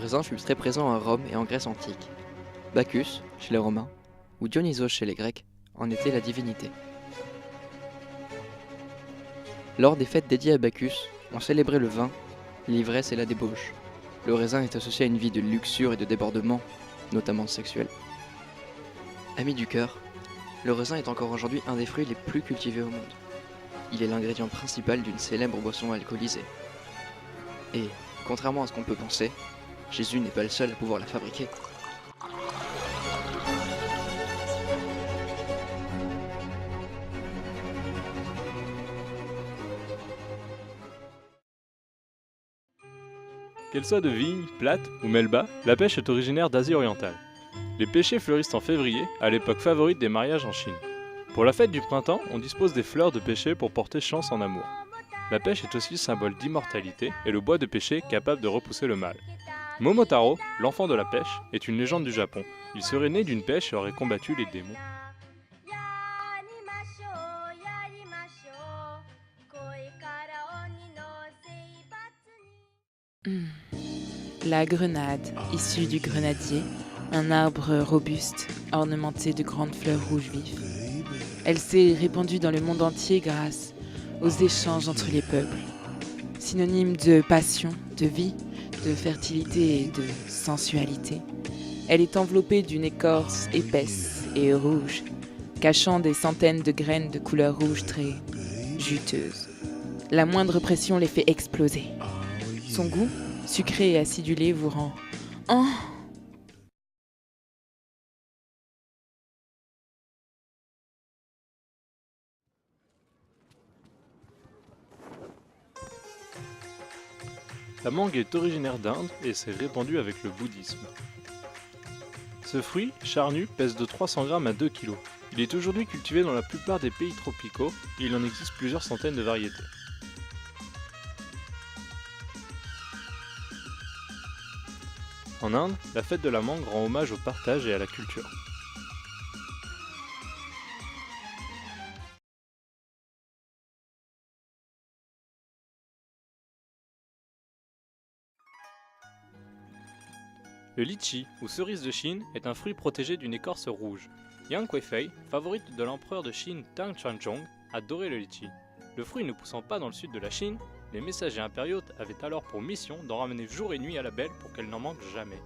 raisin fut très présent à Rome et en Grèce antique. Bacchus, chez les Romains, ou Dionysos chez les Grecs, en était la divinité. Lors des fêtes dédiées à Bacchus, on célébrait le vin, l'ivresse et la débauche. Le raisin est associé à une vie de luxure et de débordement, notamment sexuel. Ami du cœur, le raisin est encore aujourd'hui un des fruits les plus cultivés au monde. Il est l'ingrédient principal d'une célèbre boisson alcoolisée. Et, contrairement à ce qu'on peut penser, Jésus n'est pas le seul à pouvoir la fabriquer. Qu'elle soit de vigne, plate ou melba, la pêche est originaire d'Asie orientale. Les pêchers fleurissent en février, à l'époque favorite des mariages en Chine. Pour la fête du printemps, on dispose des fleurs de pêcher pour porter chance en amour. La pêche est aussi symbole d'immortalité et le bois de pêcher capable de repousser le mal. Momotaro, l'enfant de la pêche, est une légende du Japon. Il serait né d'une pêche et aurait combattu les démons. La grenade, issue du grenadier, un arbre robuste, ornementé de grandes fleurs rouges vives. Elle s'est répandue dans le monde entier grâce aux échanges entre les peuples. Synonyme de passion, de vie, de fertilité et de sensualité. Elle est enveloppée d'une écorce épaisse et rouge, cachant des centaines de graines de couleur rouge très juteuses. La moindre pression les fait exploser. Son goût, sucré et acidulé, vous rend « Oh !» La mangue est originaire d'Inde et s'est répandue avec le bouddhisme. Ce fruit, charnu, pèse de 300 g à 2 kg. Il est aujourd'hui cultivé dans la plupart des pays tropicaux et il en existe plusieurs centaines de variétés. En Inde, la fête de la mangue rend hommage au partage et à la culture. Le litchi, ou cerise de Chine, est un fruit protégé d'une écorce rouge. Yang Kuei-fei, favorite de l'empereur de Chine Tang Xuanzong, adorait le litchi. Le fruit ne poussant pas dans le sud de la Chine, les messagers impériaux avaient alors pour mission d'en ramener jour et nuit à la belle pour qu'elle n'en manque jamais.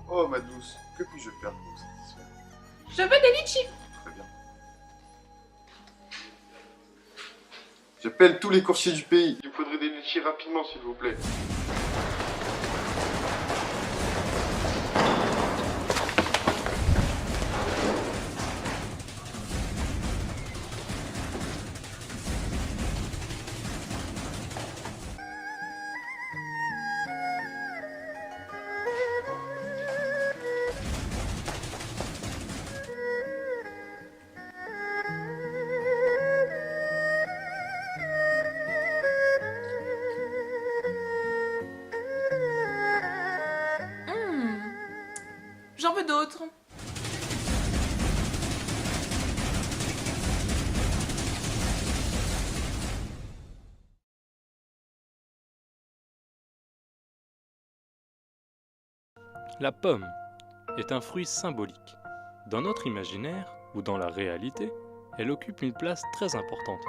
Oh ma douce, que puis-je faire pour vous satisfaire? Je veux des litchis. Très bien. J'appelle tous les coursiers du pays. Il me faudrait des litchis rapidement s'il vous plaît. J'en veux d'autres. La pomme est un fruit symbolique. Dans notre imaginaire, ou dans la réalité, elle occupe une place très importante.